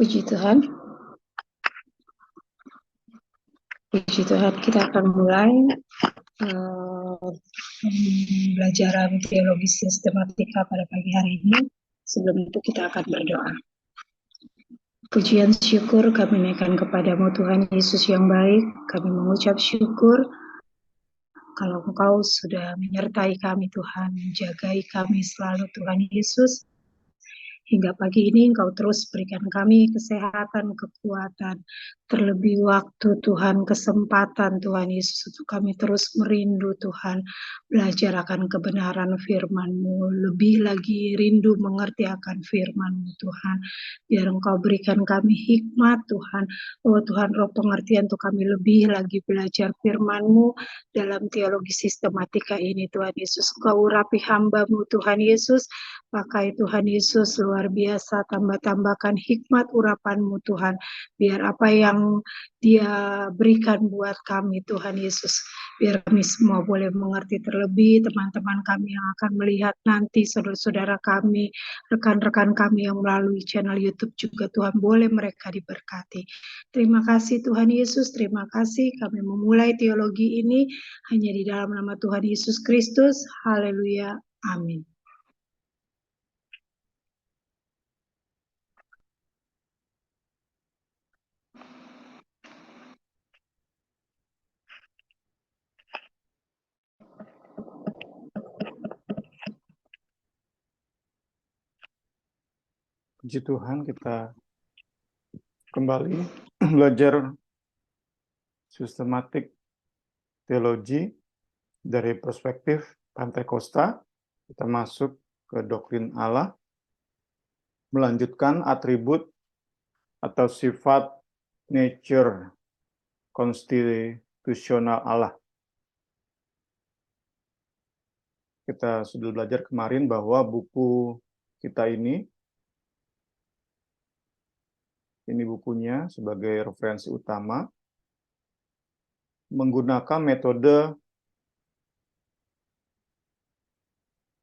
Puji Tuhan, puji Tuhan, kita akan mulai pembelajaran teologi sistematika pada pagi hari ini. Sebelum itu kita akan berdoa. Pujian syukur kami naikkan kepadamu Tuhan Yesus yang baik. Kami mengucap syukur kalau Engkau sudah menyertai kami Tuhan, menjagai kami selalu Tuhan Yesus. Hingga pagi ini Engkau terus berikan kami kesehatan, kekuatan, terlebih waktu Tuhan, kesempatan Tuhan Yesus untuk kami terus merindu Tuhan, belajar akan kebenaran firman-Mu, lebih lagi rindu mengerti akan firman-Mu Tuhan. Biar Engkau berikan kami hikmat Tuhan, oh Tuhan roh pengertian untuk kami lebih lagi belajar firman-Mu dalam teologi sistematika ini Tuhan Yesus. Engkau urapi hamba-Mu Tuhan Yesus, pakai Tuhan Yesus luar biasa, tambah-tambahkan hikmat urapan-Mu Tuhan, biar apa yang Dia berikan buat kami Tuhan Yesus, biar kami semua boleh mengerti, terlebih teman-teman kami yang akan melihat nanti, saudara-saudara kami, rekan-rekan kami yang melalui channel YouTube juga Tuhan, boleh mereka diberkati. Terima kasih Tuhan Yesus, terima kasih kami memulai teologi ini hanya di dalam nama Tuhan Yesus Kristus. Haleluya. Amin. Puji Tuhan, kita kembali belajar sistematik teologi dari perspektif Pentakosta. Kita masuk ke doktrin Allah, melanjutkan atribut atau sifat nature konstitusional Allah. Kita sudah belajar kemarin bahwa buku kita ini bukunya sebagai referensi utama, menggunakan metode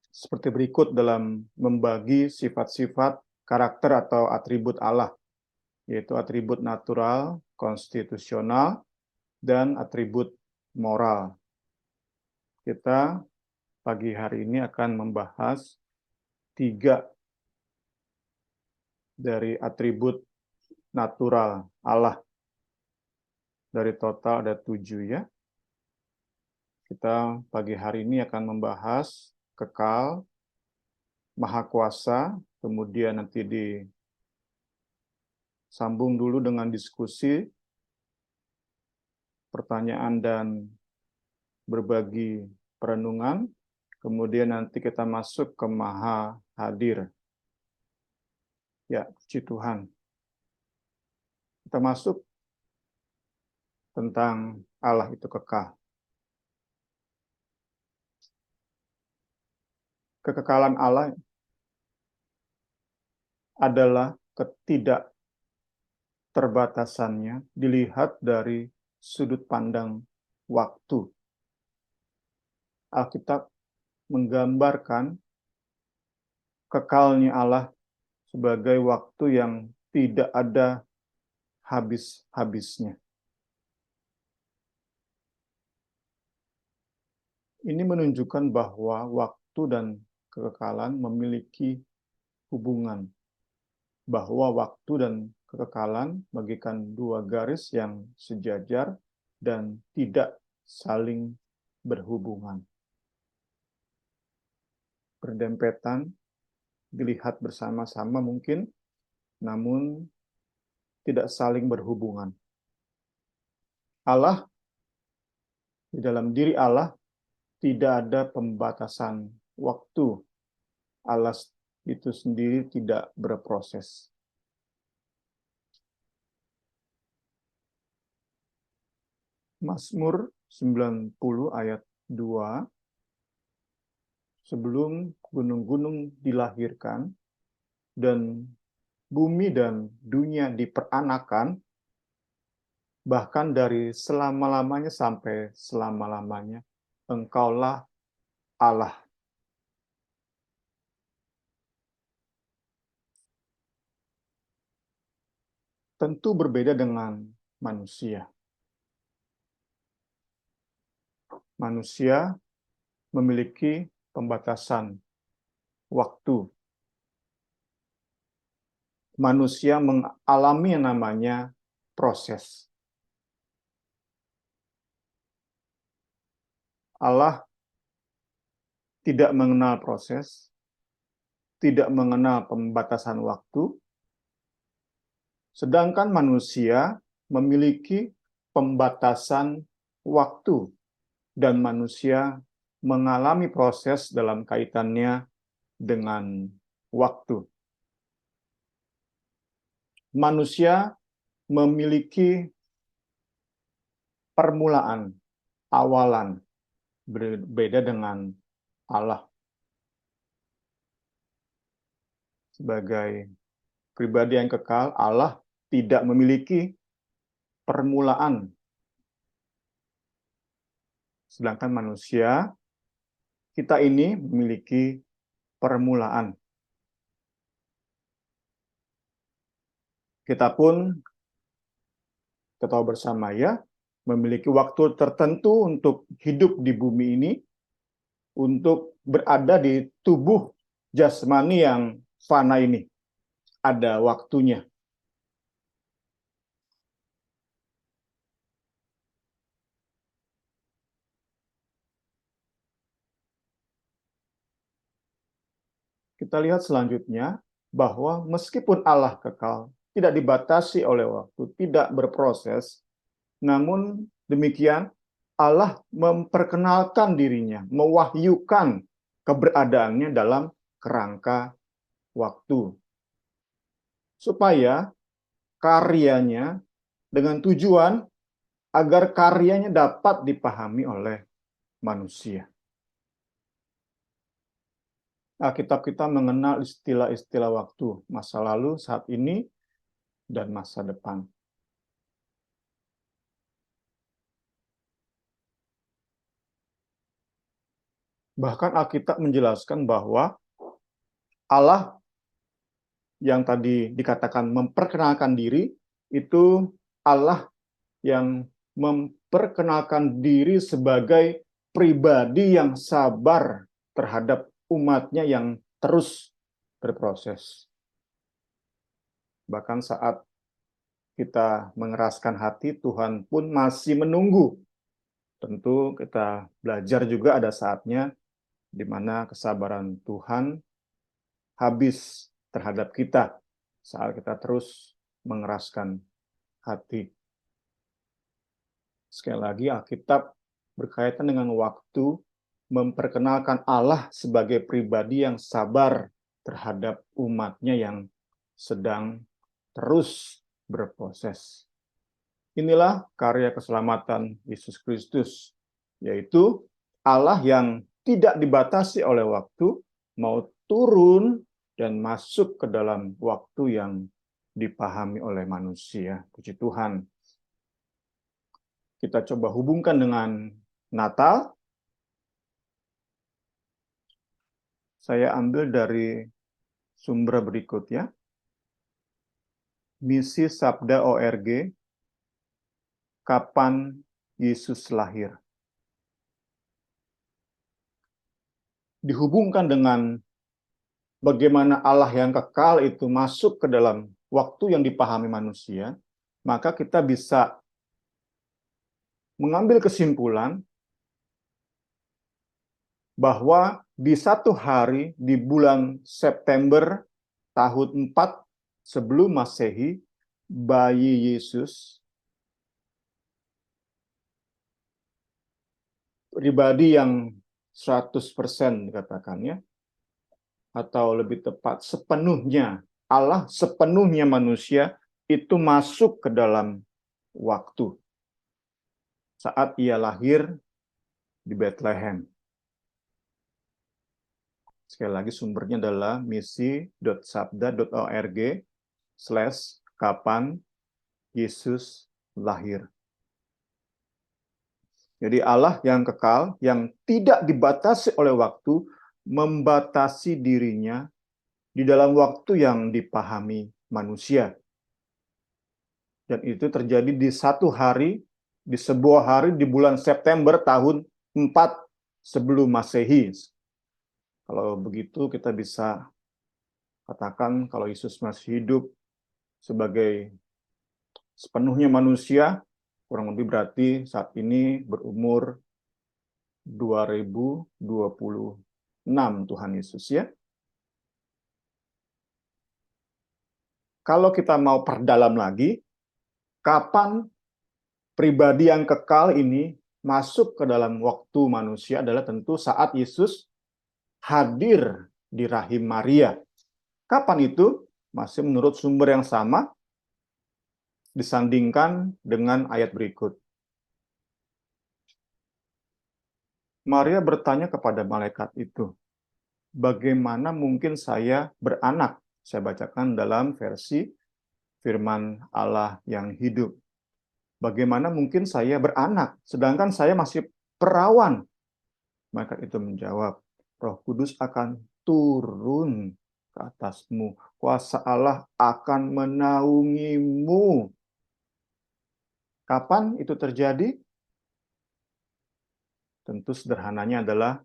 seperti berikut dalam membagi sifat-sifat karakter atau atribut Allah, yaitu atribut natural, konstitusional, dan atribut moral. Kita pagi hari ini akan membahas 3 dari atribut natural Allah. Dari total ada 7 ya. Kita pagi hari ini akan membahas kekal, maha kuasa, kemudian nanti disambung dulu dengan diskusi, pertanyaan dan berbagi perenungan, kemudian nanti kita masuk ke maha hadir. Ya, puji Tuhan. Kita masuk tentang Allah itu kekal. Kekekalan Allah adalah ketidakterbatasannya dilihat dari sudut pandang waktu. Alkitab menggambarkan kekalnya Allah sebagai waktu yang tidak ada habis-habisnya. Ini menunjukkan bahwa waktu dan kekekalan memiliki hubungan. Bahwa waktu dan kekekalan bagikan 2 garis yang sejajar dan tidak saling berhubungan. Berdempetan, dilihat bersama-sama mungkin, namun tidak saling berhubungan. Allah, di dalam diri Allah, tidak ada pembatasan waktu. Allah itu sendiri tidak berproses. Mazmur 90 ayat 2, sebelum gunung-gunung dilahirkan dan bumi dan dunia diperanakan, bahkan dari selama-lamanya sampai selama-lamanya, Engkaulah Allah. tentu berbeda dengan manusia. Manusia memiliki pembatasan waktu. Manusia mengalami yang namanya proses. Allah tidak mengenal proses, tidak mengenal pembatasan waktu, sedangkan manusia memiliki pembatasan waktu, dan manusia mengalami proses dalam kaitannya dengan waktu. Manusia memiliki permulaan, awalan, berbeda dengan Allah. Sebagai pribadi yang kekal, Allah tidak memiliki permulaan. Sedangkan manusia, kita ini memiliki permulaan. Kita pun, kita tahu bersama ya, memiliki waktu tertentu untuk hidup di bumi ini, untuk berada di tubuh jasmani yang fana ini. Ada waktunya. Kita lihat selanjutnya bahwa meskipun Allah kekal, tidak dibatasi oleh waktu, tidak berproses, namun demikian Allah memperkenalkan dirinya, mewahyukan keberadaannya dalam kerangka waktu. Supaya karyanya dengan tujuan agar karyanya dapat dipahami oleh manusia. Alkitab kita mengenal istilah-istilah waktu, masa lalu, saat ini, dan masa depan. Bahkan Alkitab menjelaskan bahwa Allah yang tadi dikatakan memperkenalkan diri, itu Allah yang memperkenalkan diri sebagai pribadi yang sabar terhadap umatnya yang terus berproses. Bahkan saat kita mengeraskan hati, Tuhan pun masih menunggu. Tentu kita belajar juga ada saatnya di mana kesabaran Tuhan habis terhadap kita saat kita terus mengeraskan hati. Sekali lagi, Alkitab berkaitan dengan waktu, memperkenalkan Allah sebagai pribadi yang sabar terhadap umatnya yang sedang terus berproses. Inilah karya keselamatan Yesus Kristus, yaitu Allah yang tidak dibatasi oleh waktu, mau turun dan masuk ke dalam waktu yang dipahami oleh manusia. Puji Tuhan. Kita coba hubungkan dengan Natal. Saya ambil dari sumber berikut ya. Misi Sabda ORG, kapan Yesus lahir. Dihubungkan dengan bagaimana Allah yang kekal itu masuk ke dalam waktu yang dipahami manusia, maka kita bisa mengambil kesimpulan bahwa di satu hari di bulan September tahun 4 sebelum Masehi, bayi Yesus, pribadi yang 100% dikatakannya, atau lebih tepat sepenuhnya Allah, sepenuhnya manusia, itu masuk ke dalam waktu saat ia lahir di Bethlehem. Sekali lagi sumbernya adalah misi.sabda.org/kapan Yesus lahir. Jadi Allah yang kekal, yang tidak dibatasi oleh waktu, membatasi dirinya di dalam waktu yang dipahami manusia. Dan itu terjadi di satu hari, di sebuah hari di bulan September tahun 4 sebelum Masehi. Kalau begitu kita bisa katakan kalau Yesus masih hidup sebagai sepenuhnya manusia, kurang lebih berarti saat ini berumur 2026 Tuhan Yesus ya. Kalau kita mau perdalam lagi, kapan pribadi yang kekal ini masuk ke dalam waktu manusia adalah tentu saat Yesus hadir di rahim Maria. Kapan itu? Masih menurut sumber yang sama, disandingkan dengan ayat berikut. Maria bertanya kepada malaikat itu, bagaimana mungkin saya beranak? Saya bacakan dalam versi firman Allah yang hidup. Bagaimana mungkin saya beranak, sedangkan saya masih perawan? Malaikat itu menjawab, Roh Kudus akan turun ke atasmu. Kuasa Allah akan menaungimu. Kapan itu terjadi? Tentu sederhananya adalah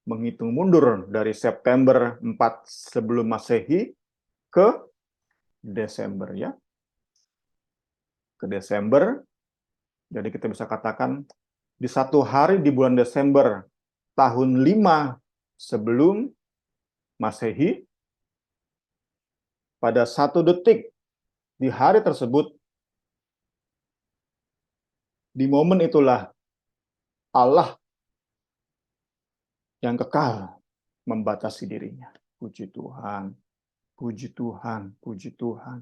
menghitung mundur dari September 4 sebelum Masehi ke Desember ya. Ke Desember, jadi kita bisa katakan di satu hari di bulan Desember tahun 5 sebelum Masehi, pada 1 detik di hari tersebut, di momen itulah Allah yang kekal membatasi dirinya. Puji Tuhan, puji Tuhan, puji Tuhan.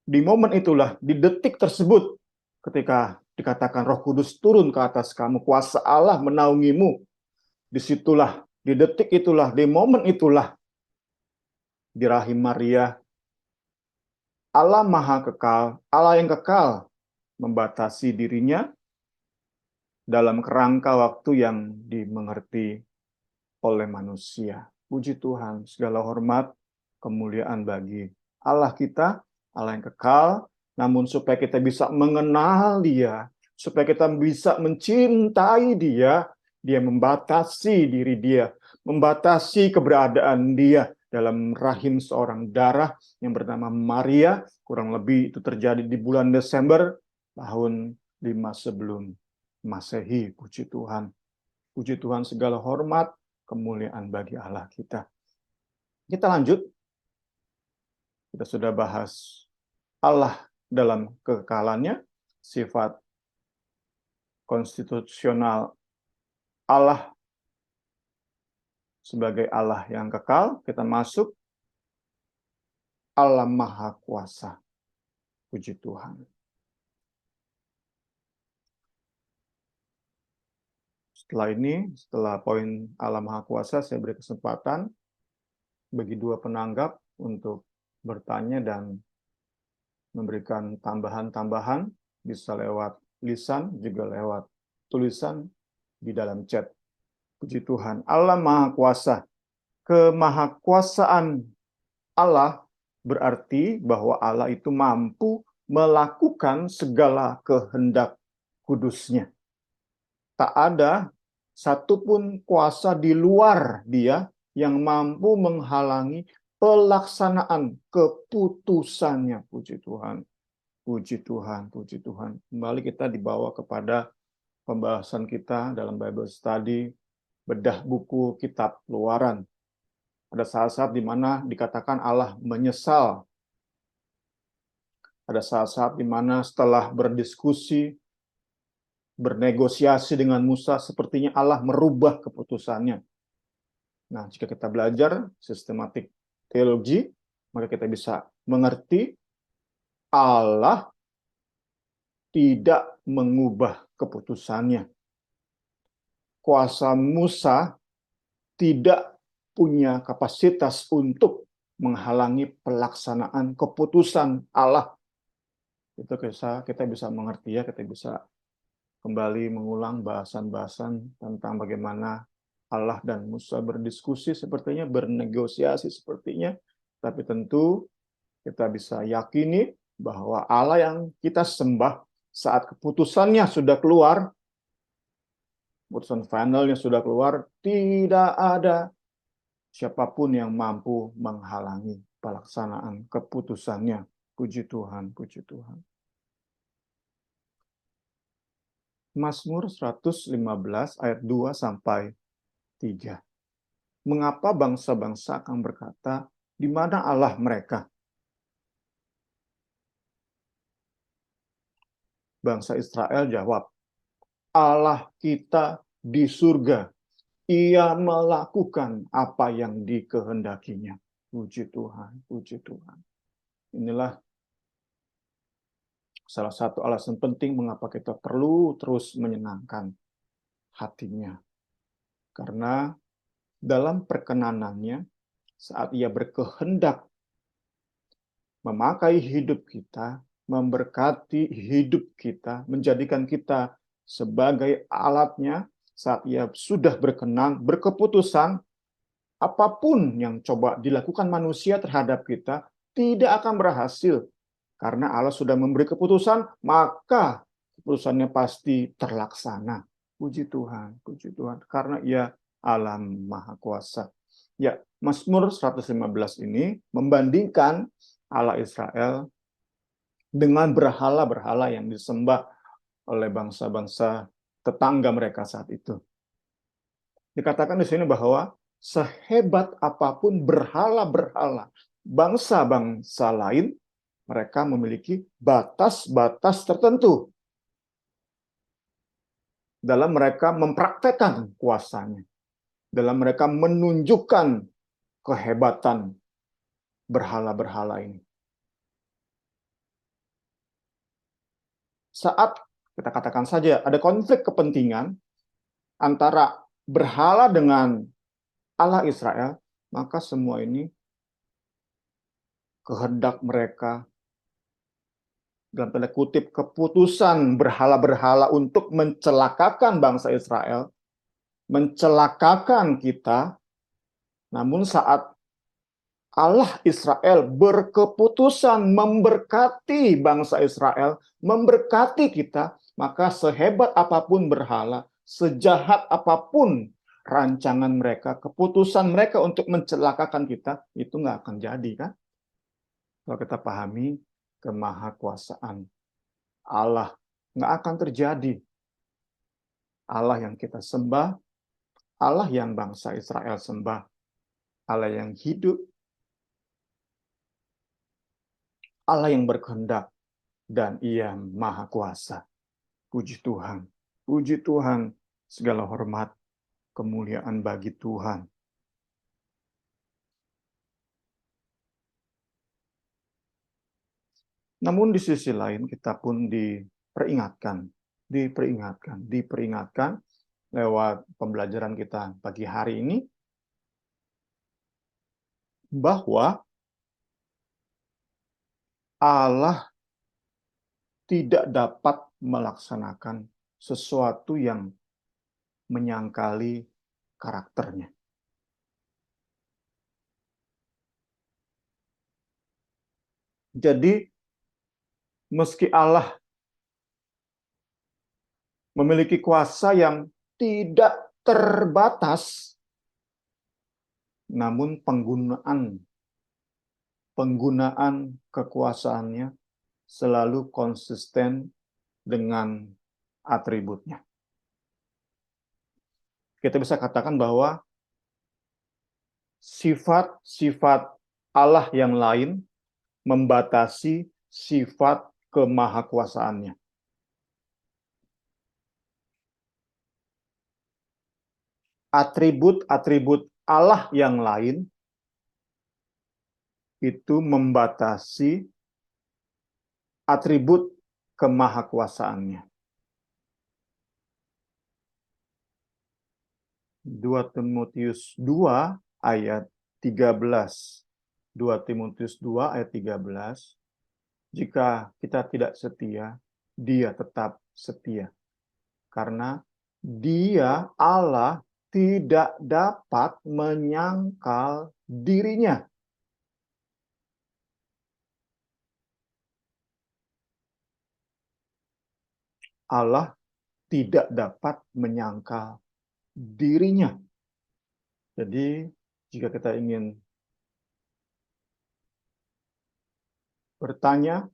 Di momen itulah, di detik tersebut, ketika dikatakan Roh Kudus turun ke atas kamu, kuasa Allah menaungimu, disitulah, di detik itulah, di momen itulah, di rahim Maria, Allah Maha Kekal, Allah yang kekal, membatasi dirinya dalam kerangka waktu yang dimengerti oleh manusia. Puji Tuhan, segala hormat, kemuliaan bagi Allah kita, Allah yang kekal, namun supaya kita bisa mengenal Dia, supaya kita bisa mencintai Dia, Dia membatasi diri Dia, membatasi keberadaan Dia dalam rahim seorang darah yang bernama Maria, kurang lebih itu terjadi di bulan Desember tahun 5 sebelum Masehi. Puji Tuhan. Puji Tuhan, segala hormat, kemuliaan bagi Allah kita. Kita lanjut. Kita sudah bahas Allah dalam kekekalannya, sifat konstitusional Allah sebagai Allah yang kekal. Kita masuk Allah Maha Kuasa. Puji Tuhan. Setelah ini, setelah poin Allah Maha Kuasa, saya beri kesempatan bagi dua penanggap untuk bertanya dan memberikan tambahan-tambahan, bisa lewat lisan, juga lewat tulisan di dalam chat. Puji Tuhan. Allah Maha Kuasa. Kemahakuasaan Allah berarti bahwa Allah itu mampu melakukan segala kehendak kudusnya. Tak ada satupun kuasa di luar Dia yang mampu menghalangi pelaksanaan keputusannya. Puji Tuhan, puji Tuhan, puji Tuhan. Kembali kita dibawa kepada pembahasan kita dalam Bible Study, bedah buku kitab Keluaran. Ada saat-saat di mana dikatakan Allah menyesal. Ada saat-saat di mana setelah berdiskusi, bernegosiasi dengan Musa, sepertinya Allah merubah keputusannya. Nah, jika kita belajar sistematik teologi, maka kita bisa mengerti Allah tidak mengubah keputusannya. Kuasa Musa tidak punya kapasitas untuk menghalangi pelaksanaan keputusan Allah. Itu kita bisa mengerti ya, kita bisa kembali mengulang bahasan-bahasan tentang bagaimana Allah dan Musa berdiskusi, sepertinya bernegosiasi sepertinya, tapi tentu kita bisa yakini bahwa Allah yang kita sembah saat keputusannya sudah keluar, keputusan finalnya sudah keluar, tidak ada siapapun yang mampu menghalangi pelaksanaan keputusannya. Puji Tuhan, puji Tuhan. Mazmur 115 ayat 2 sampai 3. Mengapa bangsa-bangsa akan berkata, di mana Allah mereka? Bangsa Israel jawab, Allah kita di surga. Ia melakukan apa yang dikehendakinya. Puji Tuhan, puji Tuhan. Inilah salah satu alasan penting mengapa kita perlu terus menyenangkan hatinya. Karena dalam perkenanannya, saat ia berkehendak memakai hidup kita, memberkati hidup kita, menjadikan kita sebagai alatnya, saat ia sudah berkenan, berkeputusan, apapun yang coba dilakukan manusia terhadap kita, tidak akan berhasil. Karena Allah sudah memberi keputusan, maka keputusannya pasti terlaksana. Puji Tuhan, puji Tuhan. Karena ia Allah Maha Kuasa. Ya, Mazmur 115 ini membandingkan Allah Israel dengan berhala-berhala yang disembah oleh bangsa-bangsa tetangga mereka saat itu. Dikatakan di sini bahwa sehebat apapun berhala-berhala bangsa-bangsa lain, mereka memiliki batas-batas tertentu dalam mereka mempraktekkan kuasanya, dalam mereka menunjukkan kehebatan berhala-berhala ini. Saat kita katakan saja ada konflik kepentingan antara berhala dengan Allah Israel, maka semua ini kehendak mereka, dalam tanda kutip, keputusan berhala-berhala untuk mencelakakan bangsa Israel, mencelakakan kita. Namun saat Allah Israel berkeputusan memberkati bangsa Israel, memberkati kita, maka sehebat apapun berhala, sejahat apapun rancangan mereka, keputusan mereka untuk mencelakakan kita, itu nggak akan jadi, kan? Kalau kita pahami kemahakuasaan Allah, nggak akan terjadi. Allah yang kita sembah, Allah yang bangsa Israel sembah, Allah yang hidup, Allah yang berkehendak, dan ia maha kuasa. Puji Tuhan. Puji Tuhan. Segala hormat, kemuliaan bagi Tuhan. Namun di sisi lain kita pun diperingatkan lewat pembelajaran kita pagi hari ini bahwa Allah tidak dapat melaksanakan sesuatu yang menyangkali karakternya. Jadi, meski Allah memiliki kuasa yang tidak terbatas, namun penggunaan kekuasaannya selalu konsisten dengan atributnya. Kita bisa katakan bahwa sifat-sifat Allah yang lain membatasi sifat kemahakuasaannya. Atribut-atribut Allah yang lain itu membatasi atribut kemahakuasaannya. 2 Timotius 2 ayat 13. 2 Timotius 2 ayat 13. Jika kita tidak setia, Dia tetap setia. Karena Dia, Allah, tidak dapat menyangkal dirinya. Allah tidak dapat menyangkal dirinya. Jadi, jika kita ingin bertanya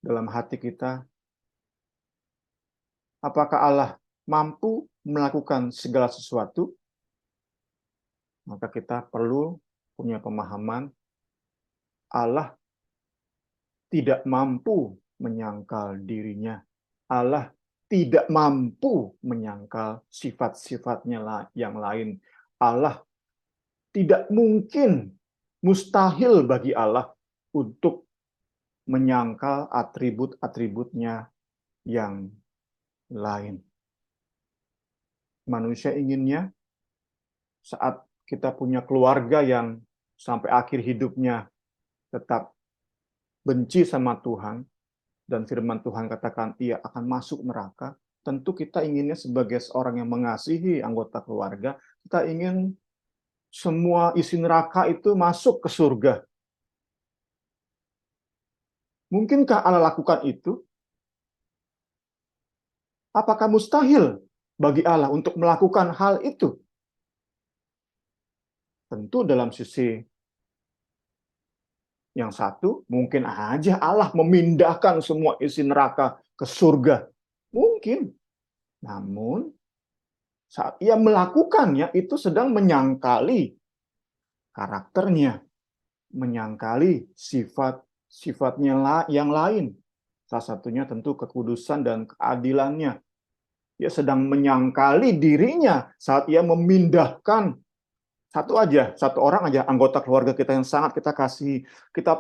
dalam hati kita, apakah Allah mampu melakukan segala sesuatu? Maka kita perlu punya pemahaman Allah tidak mampu menyangkal dirinya. Allah tidak mampu menyangkal sifat-sifatnya yang lain. Allah tidak mungkin, mustahil bagi Allah untuk menyangkal atribut-atributnya yang lain. Manusia inginnya saat kita punya keluarga yang sampai akhir hidupnya tetap benci sama Tuhan, dan firman Tuhan katakan ia akan masuk neraka, tentu kita inginnya sebagai seorang yang mengasihi anggota keluarga, kita ingin semua isi neraka itu masuk ke surga. Mungkinkah Allah lakukan itu? Apakah mustahil bagi Allah untuk melakukan hal itu? Tentu dalam sisi yang satu, mungkin aja Allah memindahkan semua isi neraka ke surga. Mungkin. Namun, saat ia melakukannya, itu sedang menyangkali karakternya, menyangkali sifat-sifatnya yang lain. Salah satunya tentu kekudusan dan keadilannya. Ia sedang menyangkali dirinya saat ia memindahkan satu orang aja, anggota keluarga kita yang sangat kita kasih, kita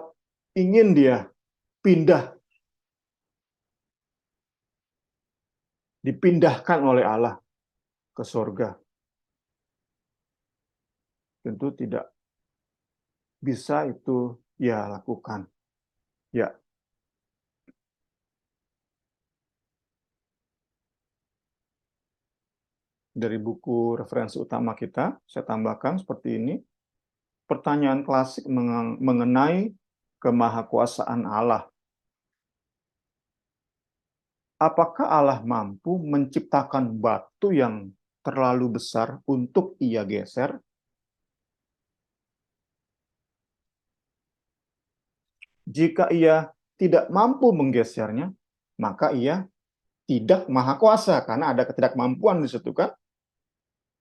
ingin dia pindah, dipindahkan oleh Allah ke surga. Tentu tidak bisa itu ya lakukan. Ya, dari buku referensi utama kita, saya tambahkan seperti ini. Pertanyaan klasik mengenai kemahakuasaan Allah. Apakah Allah mampu menciptakan batu yang terlalu besar untuk ia geser? Jika ia tidak mampu menggesernya, maka ia tidak maha kuasa, karena ada ketidakmampuan di situ kan.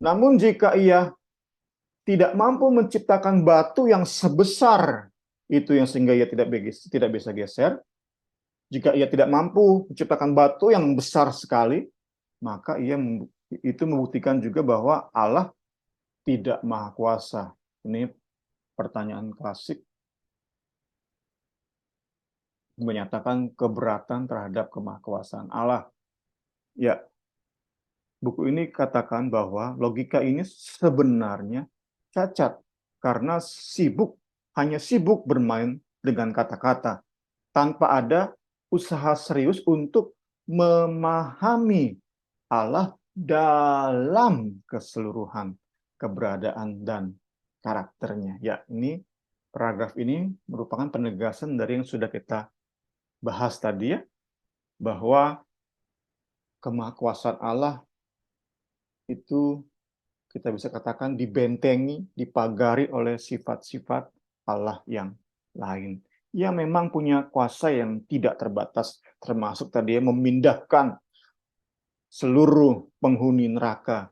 Namun jika ia tidak mampu menciptakan batu yang sebesar itu yang sehingga ia tidak bisa geser, jika ia tidak mampu menciptakan batu yang besar sekali, maka itu membuktikan juga bahwa Allah tidak maha kuasa. Ini pertanyaan klasik menyatakan keberatan terhadap kemahakuasaan Allah. Ya, buku ini katakan bahwa logika ini sebenarnya cacat karena hanya sibuk bermain dengan kata-kata tanpa ada usaha serius untuk memahami Allah dalam keseluruhan keberadaan dan karakternya. Ya, paragraf ini merupakan penegasan dari yang sudah kita bahas tadi ya, bahwa kemahakuasaan Allah itu kita bisa katakan dibentengi, dipagari oleh sifat-sifat Allah yang lain. Ia memang punya kuasa yang tidak terbatas, termasuk tadi memindahkan seluruh penghuni neraka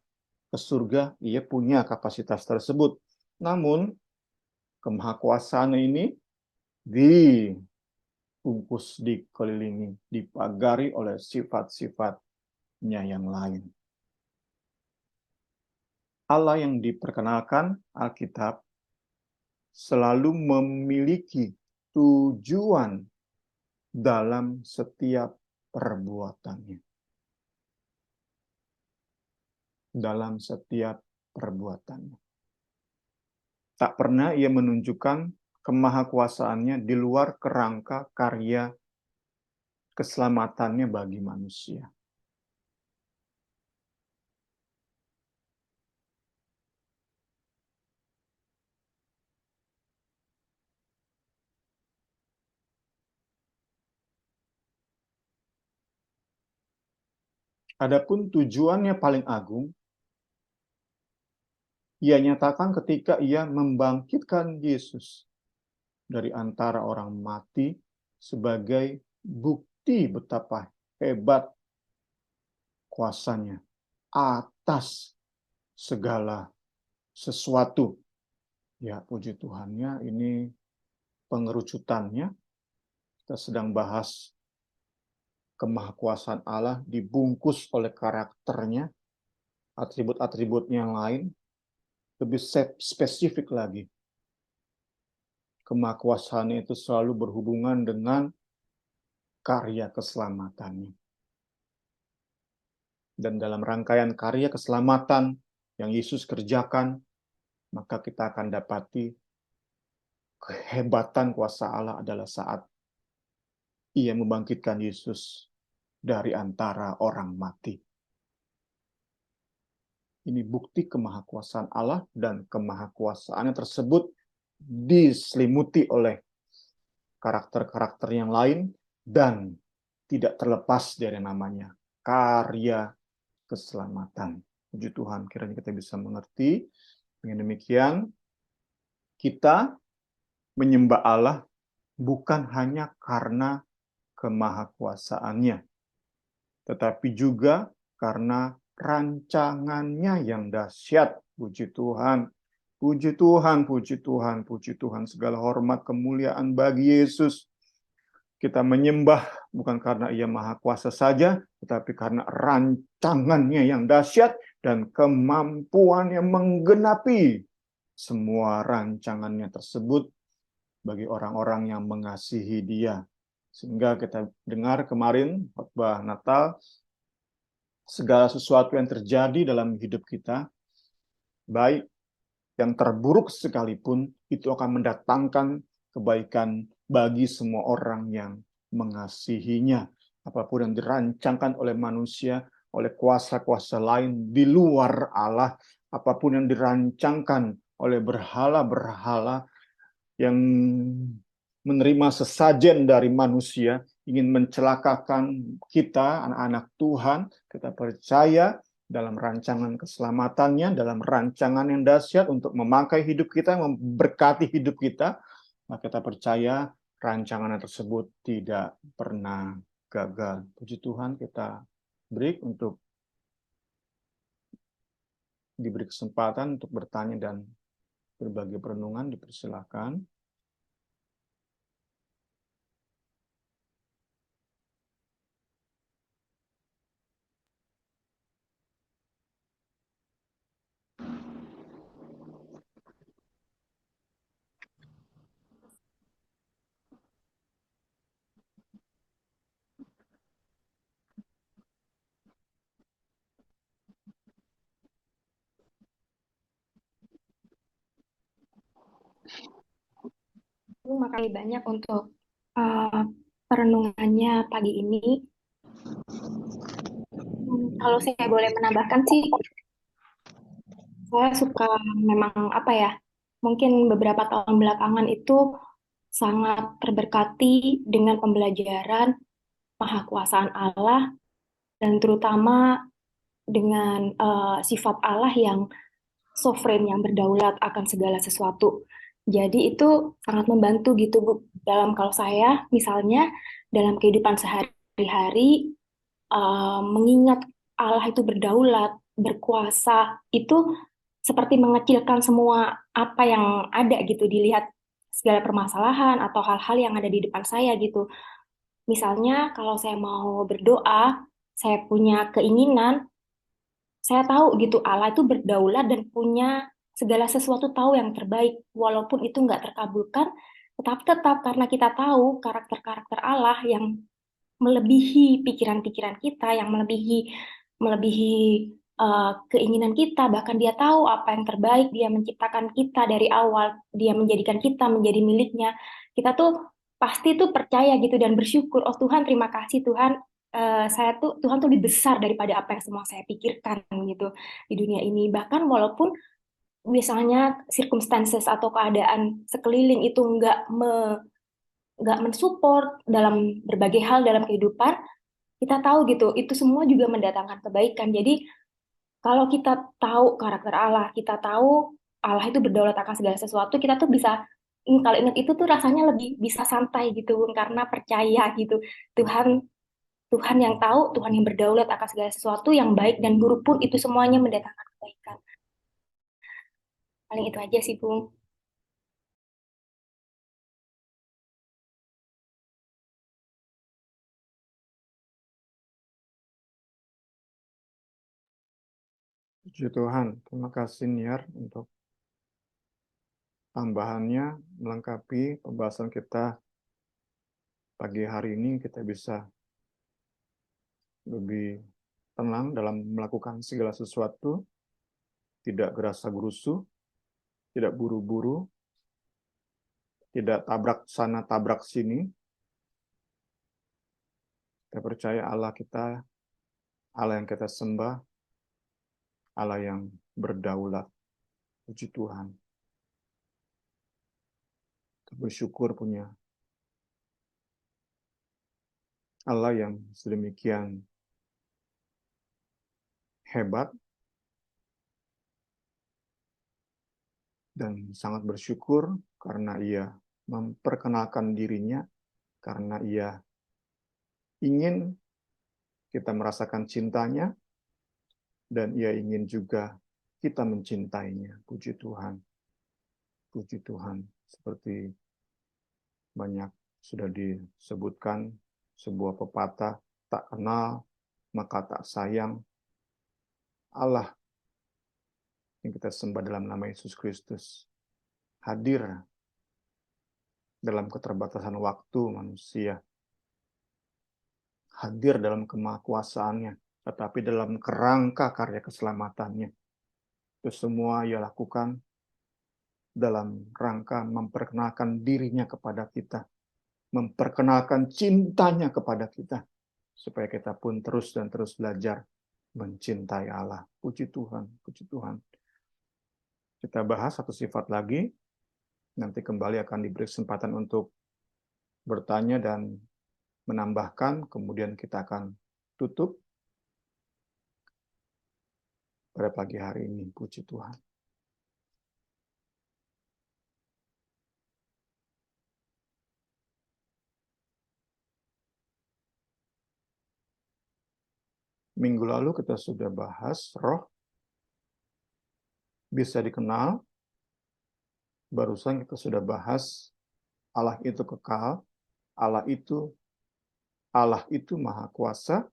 ke surga, ia punya kapasitas tersebut. Namun, kemahakuasaan ini dibungkus, dikelilingi, dipagari oleh sifat-sifatnya yang lain. Allah yang diperkenalkan Alkitab selalu memiliki tujuan dalam setiap perbuatannya. Dalam setiap perbuatannya. Tak pernah ia menunjukkan kemahakuasaannya di luar kerangka karya keselamatannya bagi manusia. Adapun tujuannya paling agung, ia nyatakan ketika ia membangkitkan Yesus dari antara orang mati sebagai bukti betapa hebat kuasanya atas segala sesuatu. Ya, puji Tuhannya, ini pengerucutannya. Kita sedang bahas kemahakuasaan Allah dibungkus oleh karakternya, atribut-atributnya yang lain. Lebih spesifik lagi, kemahakuasaannya itu selalu berhubungan dengan karya keselamatannya. Dan dalam rangkaian karya keselamatan yang Yesus kerjakan, maka kita akan dapati kehebatan kuasa Allah adalah saat ia membangkitkan Yesus dari antara orang mati. Ini bukti kemahakuasaan Allah, dan kemahakuasaannya tersebut diselimuti oleh karakter-karakter yang lain dan tidak terlepas dari namanya karya keselamatan. Puji Tuhan, kiranya kita bisa mengerti. Dengan demikian, kita menyembah Allah bukan hanya karena kemahakuasaannya, tetapi juga karena rancangannya yang dahsyat. Puji Tuhan, puji Tuhan, puji Tuhan, puji Tuhan. Segala hormat kemuliaan bagi Yesus. Kita menyembah bukan karena ia maha kuasa saja, tetapi karena rancangannya yang dahsyat dan kemampuannya menggenapi semua rancangannya tersebut bagi orang-orang yang mengasihi Dia. Sehingga kita dengar kemarin khotbah Natal, segala sesuatu yang terjadi dalam hidup kita, baik yang terburuk sekalipun, itu akan mendatangkan kebaikan bagi semua orang yang mengasihinya. Apapun yang dirancangkan oleh manusia, oleh kuasa-kuasa lain di luar Allah, apapun yang dirancangkan oleh berhala-berhala yang menerima sesajen dari manusia, ingin mencelakakan kita, anak-anak Tuhan, kita percaya dalam rancangan keselamatannya, dalam rancangan yang dahsyat untuk memakai hidup kita, memberkati hidup kita, maka kita percaya rancangan tersebut tidak pernah gagal. Puji Tuhan, kita break untuk diberi kesempatan untuk bertanya dan berbagi perenungan, dipersilakan. Terima kasih banyak untuk perenungannya pagi ini. Kalau saya boleh menambahkan sih, saya suka memang mungkin beberapa tahun belakangan itu sangat terberkati dengan pembelajaran mahakuasaan Allah, dan terutama dengan sifat Allah yang sovereign, yang berdaulat akan segala sesuatu. Jadi itu sangat membantu gitu Bu, dalam kalau saya misalnya dalam kehidupan sehari-hari mengingat Allah itu berdaulat, berkuasa, itu seperti mengecilkan semua apa yang ada gitu, dilihat segala permasalahan atau hal-hal yang ada di depan saya gitu. Misalnya kalau saya mau berdoa, saya punya keinginan, saya tahu gitu Allah itu berdaulat dan punya segala sesuatu, tahu yang terbaik. Walaupun itu nggak terkabulkan, tetapi tetap karena kita tahu karakter-karakter Allah yang melebihi pikiran-pikiran kita, yang melebihi melebihi keinginan kita, bahkan dia tahu apa yang terbaik, dia menciptakan kita dari awal, dia menjadikan kita menjadi miliknya. Kita tuh pasti tuh percaya gitu dan bersyukur, oh Tuhan terima kasih Tuhan, Tuhan tuh lebih besar daripada apa yang semua saya pikirkan gitu di dunia ini. Bahkan walaupun misalnya circumstances atau keadaan sekeliling itu nggak mensupport dalam berbagai hal dalam kehidupan, kita tahu gitu, itu semua juga mendatangkan kebaikan. Jadi kalau kita tahu karakter Allah, kita tahu Allah itu berdaulat akan segala sesuatu, kita tuh bisa, kalau ingat itu tuh rasanya lebih bisa santai gitu, Bung, karena percaya gitu. Tuhan Tuhan yang tahu, Tuhan yang berdaulat akan segala sesuatu, yang baik dan buruk pun itu semuanya mendatangkan kebaikan. Paling itu aja sih, Bung. Puji Tuhan, terima kasih Niar untuk tambahannya melengkapi pembahasan kita pagi hari ini. Kita bisa lebih tenang dalam melakukan segala sesuatu, tidak gerasa gerusu, tidak buru-buru, tidak tabrak sana tabrak sini. Kita percaya Allah kita, Allah yang kita sembah, Allah yang berdaulat. Puji Tuhan. Kita bersyukur punya Allah yang sedemikian hebat, dan sangat bersyukur karena Ia memperkenalkan dirinya, karena Ia ingin kita merasakan cintanya, dan Ia ingin juga kita mencintainya. Puji Tuhan. Puji Tuhan. Seperti banyak sudah disebutkan, sebuah pepatah, tak kenal maka tak sayang. Allah yang kita sembah dalam nama Yesus Kristus hadir dalam keterbatasan waktu manusia, hadir dalam kemahakuasaannya, tetapi dalam kerangka karya keselamatannya. Itu semua Ia lakukan dalam rangka memperkenalkan dirinya kepada kita, memperkenalkan cintanya kepada kita, supaya kita pun terus dan terus belajar mencintai Allah. Puji Tuhan, puji Tuhan. Kita bahas satu sifat lagi, nanti kembali akan diberi kesempatan untuk bertanya dan menambahkan, kemudian kita akan tutup pada pagi hari ini. Puji Tuhan. Minggu lalu kita sudah bahas roh bisa dikenal. Barusan kita sudah bahas Allah itu kekal, Allah itu maha kuasa.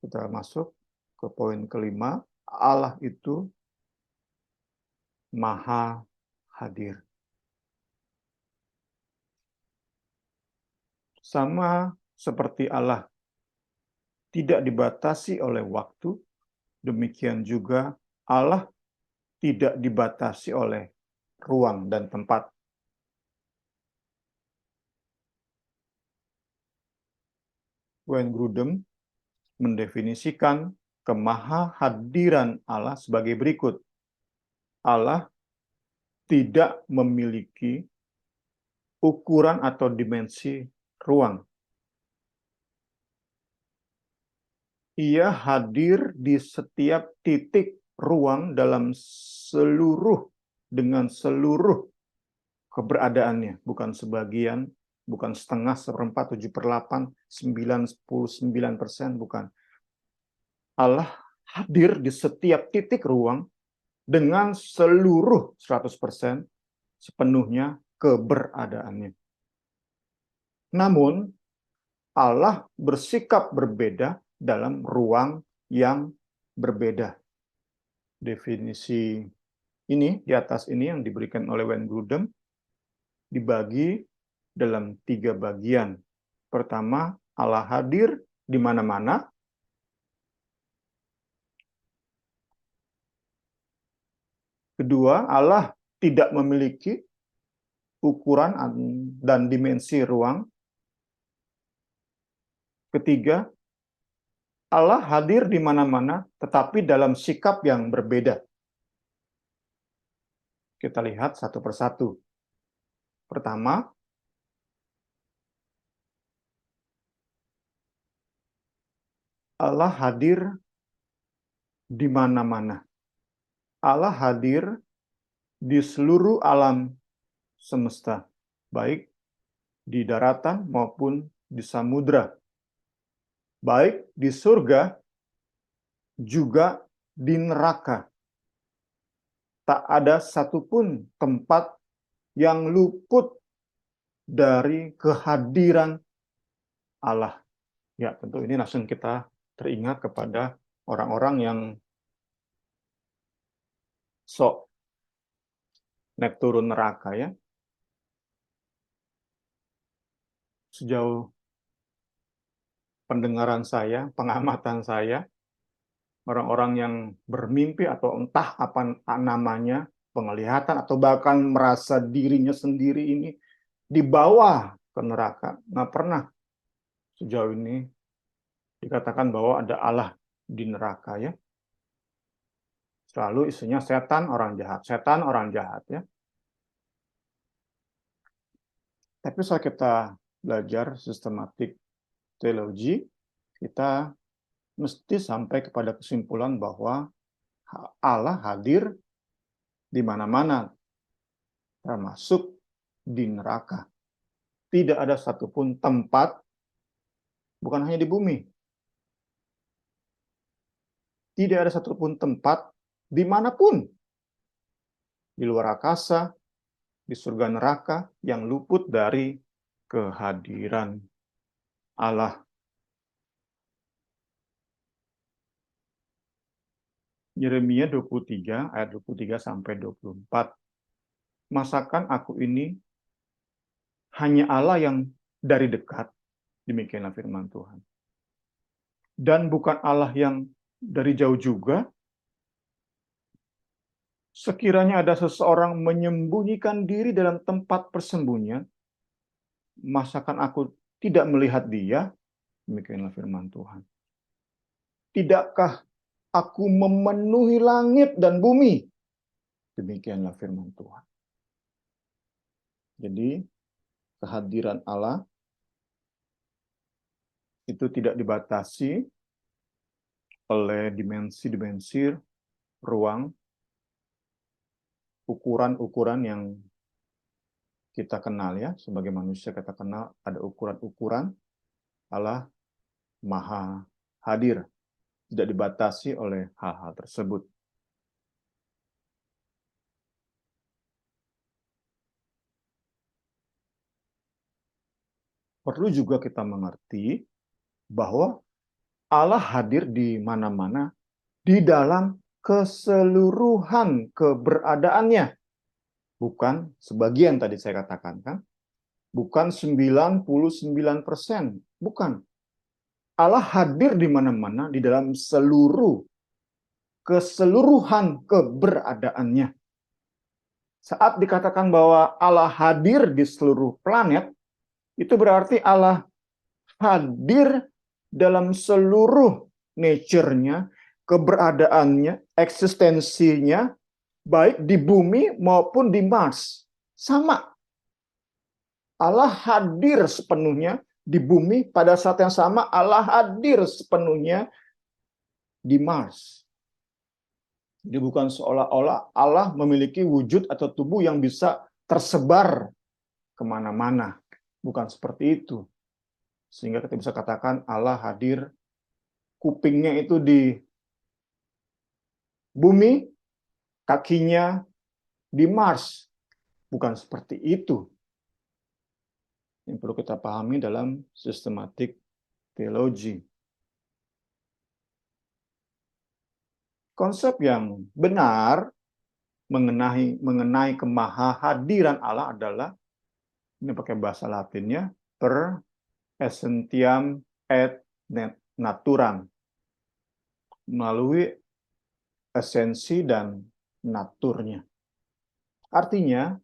Kita masuk ke poin kelima, Allah itu maha hadir. Sama seperti Allah tidak dibatasi oleh waktu, demikian juga Allah tidak dibatasi oleh ruang dan tempat. Wayne Grudem mendefinisikan kemahahadiran Allah sebagai berikut. Allah tidak memiliki ukuran atau dimensi ruang. Ia hadir di setiap titik ruang dengan seluruh keberadaannya, bukan sebagian, bukan setengah, seperempat, 7/8, 99%, bukan. Allah hadir di setiap titik ruang dengan seluruh 100%, sepenuhnya keberadaannya. Namun, Allah bersikap berbeda dalam ruang yang berbeda. Definisi ini, di atas ini yang diberikan oleh Wayne Grudem, dibagi dalam 3 bagian. Pertama, Allah hadir di mana-mana. Kedua, Allah tidak memiliki ukuran dan dimensi ruang. Ketiga, Allah hadir di mana-mana, tetapi dalam sikap yang berbeda. Kita lihat satu persatu. Pertama, Allah hadir di mana-mana. Allah hadir di seluruh alam semesta, baik di daratan maupun di samudra, baik di surga juga di neraka. Tak ada satupun tempat yang luput dari kehadiran Allah. Ya, tentu ini langsung kita teringat kepada orang-orang yang sok naik turun neraka ya. Sejauh pendengaran saya, pengamatan saya, orang-orang yang bermimpi atau entah apa namanya, penglihatan atau bahkan merasa dirinya sendiri ini dibawa ke neraka. Nggak pernah sejauh ini dikatakan bahwa ada Allah di neraka ya. Selalu isinya setan orang jahat ya. Tapi saat kita belajar sistematik teologi, kita mesti sampai kepada kesimpulan bahwa Allah hadir di mana-mana, termasuk di neraka. Tidak ada satupun tempat, bukan hanya di bumi, tidak ada satupun tempat dimanapun, di luar angkasa, di surga neraka, yang luput dari kehadiran Allah. Yeremia 23 ayat 23 sampai 24. Masakan aku ini hanya Allah yang dari dekat, demikianlah firman Tuhan. Dan bukan Allah yang dari jauh juga. Sekiranya ada seseorang menyembunyikan diri dalam tempat persembunyian, masakan aku tidak melihat dia, demikianlah firman Tuhan. Tidakkah aku memenuhi langit dan bumi? Demikianlah firman Tuhan. Jadi, kehadiran Allah itu tidak dibatasi oleh dimensi-dimensi ruang, ukuran-ukuran yang kita kenal ya, sebagai manusia kita kenal ada ukuran-ukuran. Allah Maha hadir, tidak dibatasi oleh hal-hal tersebut. Perlu juga kita mengerti bahwa Allah hadir di mana-mana di dalam keseluruhan keberadaannya. Bukan sebagian tadi saya katakan kan. Bukan 99%. Bukan. Allah hadir di mana-mana di dalam keseluruhan keberadaannya. Saat dikatakan bahwa Allah hadir di seluruh planet, itu berarti Allah hadir dalam seluruh nature-nya, keberadaannya, eksistensinya, baik di bumi maupun di Mars. Sama. Allah hadir sepenuhnya di bumi, pada saat yang sama Allah hadir sepenuhnya di Mars. Jadi bukan seolah-olah Allah memiliki wujud atau tubuh yang bisa tersebar kemana-mana. Bukan seperti itu. Sehingga kita bisa katakan Allah hadir, kupingnya itu di bumi, kakinya di Mars. Bukan seperti itu. Yang perlu kita pahami dalam sistematik teologi. Konsep yang benar mengenai kemahahadiran Allah adalah, ini pakai bahasa Latinnya, per essentiam et naturam. Melalui esensi dan naturnya. Artinya,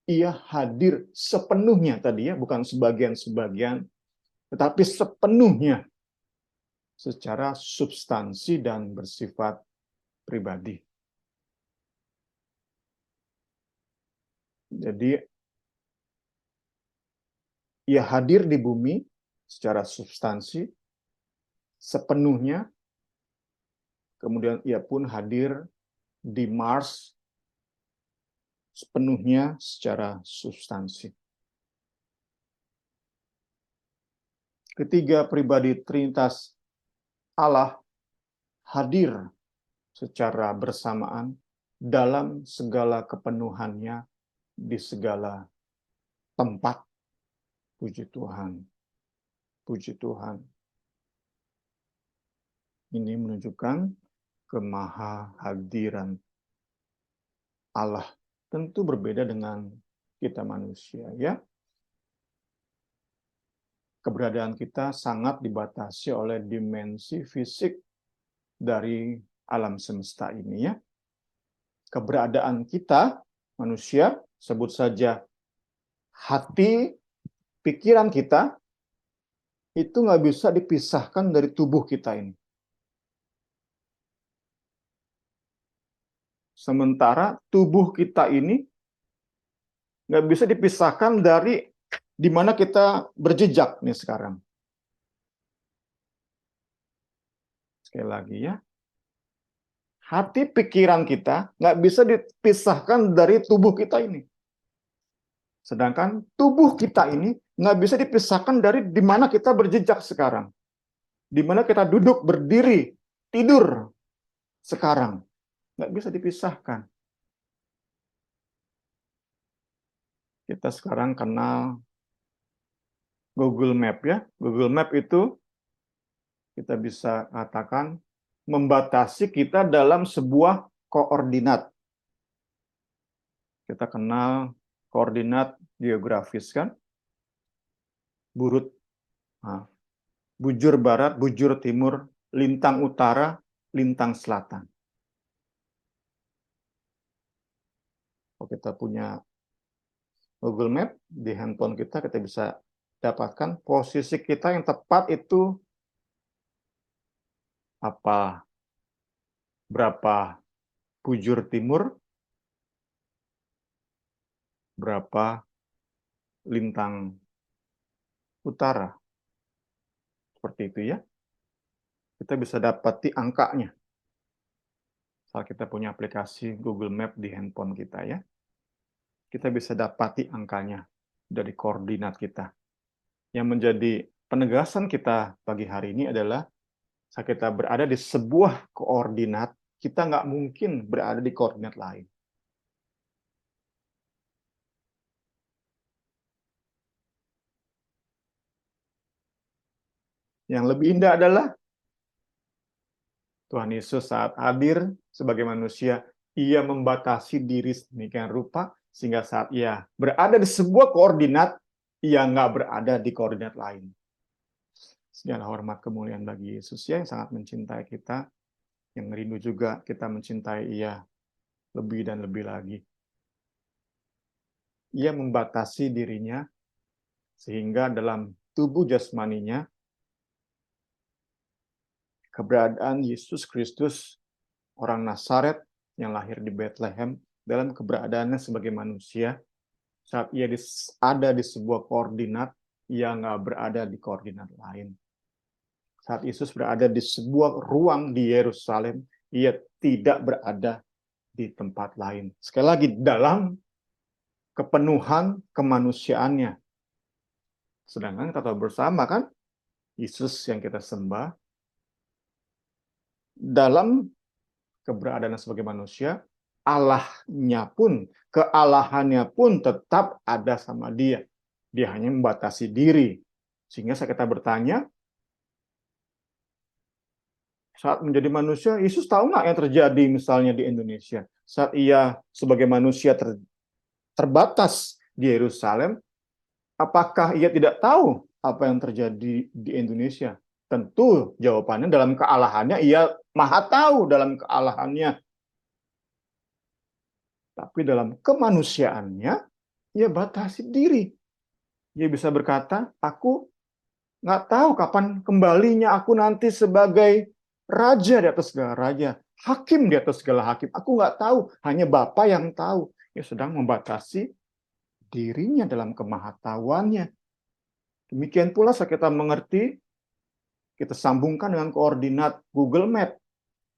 ia hadir sepenuhnya tadi ya, bukan sebagian-sebagian, tetapi sepenuhnya secara substansi dan bersifat pribadi. Jadi, ia hadir di bumi secara substansi, sepenuhnya. Kemudian ia pun hadir di Mars sepenuhnya secara substansi. Ketiga pribadi Trinitas Allah hadir secara bersamaan dalam segala kepenuhannya di segala tempat. Puji Tuhan. Puji Tuhan. Ini menunjukkan kemahahadiran Allah. Tentu berbeda dengan kita manusia, ya. Keberadaan kita sangat dibatasi oleh dimensi fisik dari alam semesta ini, ya. Keberadaan kita, manusia, sebut saja hati, pikiran kita, itu nggak bisa dipisahkan dari tubuh kita ini. Sementara tubuh kita ini nggak bisa dipisahkan dari di mana kita berjejak nih sekarang. Sekali lagi ya. Hati pikiran kita nggak bisa dipisahkan dari tubuh kita ini. Sedangkan tubuh kita ini nggak bisa dipisahkan dari di mana kita berjejak sekarang. Di mana kita duduk, berdiri, tidur sekarang. Nggak bisa dipisahkan. Kita sekarang kenal Google Map, ya. Google Map itu kita bisa katakan membatasi kita dalam sebuah koordinat. Kita kenal koordinat geografis, kan? Burut, bujur barat, bujur timur, lintang utara, lintang selatan. Kalau kita punya Google Map di handphone kita bisa dapatkan posisi kita yang tepat itu apa, berapa bujur timur, berapa lintang utara. Seperti itu, ya. Kita bisa dapati angkanya. Saat kita punya aplikasi Google Map di handphone kita, ya. Kita bisa dapati angkanya dari koordinat kita. Yang menjadi penegasan kita pagi hari ini adalah saat kita berada di sebuah koordinat, kita nggak mungkin berada di koordinat lain. Yang lebih indah adalah Tuhan Yesus saat hadir sebagai manusia, ia membatasi diri sedemikian rupa, sehingga saat ia berada di sebuah koordinat, ia nggak berada di koordinat lain. Segala hormat kemuliaan bagi Yesus, ya, yang sangat mencintai kita, yang rindu juga kita mencintai ia lebih dan lebih lagi. Ia membatasi dirinya, sehingga dalam tubuh jasmaninya, keberadaan Yesus Kristus, orang Nazaret yang lahir di Bethlehem, dalam keberadaannya sebagai manusia, saat ia ada di sebuah koordinat, ia nggak berada di koordinat lain. Saat Yesus berada di sebuah ruang di Yerusalem, ia tidak berada di tempat lain. Sekali lagi, dalam kepenuhan kemanusiaannya. Sedangkan kita tahu bersama, kan, Yesus yang kita sembah, dalam keberadaan sebagai manusia, Allahnya pun, kealahannya pun tetap ada sama dia. Dia hanya membatasi diri. Sehingga saat kita bertanya, saat menjadi manusia, Yesus tahu nggak yang terjadi misalnya di Indonesia? Saat ia sebagai manusia terbatas di Yerusalem, apakah ia tidak tahu apa yang terjadi di Indonesia? Tentu jawabannya dalam kealahannya, ia maha tahu dalam kealahannya. Tapi dalam kemanusiaannya, ia batasi diri. Ia bisa berkata, aku nggak tahu kapan kembalinya aku nanti sebagai raja di atas segala raja, hakim di atas segala hakim. Aku nggak tahu, hanya Bapa yang tahu. Ia sedang membatasi dirinya dalam kemahatauannya. Demikian pula saat kita mengerti, kita sambungkan dengan koordinat Google Map.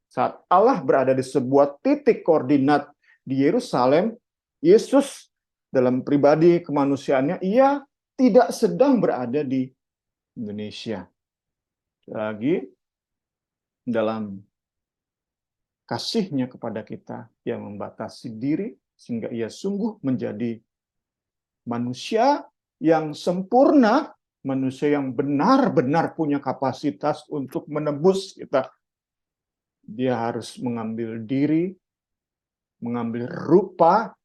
Saat Allah berada di sebuah titik koordinat di Yerusalem, Yesus dalam pribadi kemanusiaannya, ia tidak sedang berada di Indonesia. Lagi, dalam kasih-Nya kepada kita yang membatasi diri, sehingga ia sungguh menjadi manusia yang sempurna, manusia yang benar-benar punya kapasitas untuk menebus kita. Dia harus mengambil diri, mengambil rupa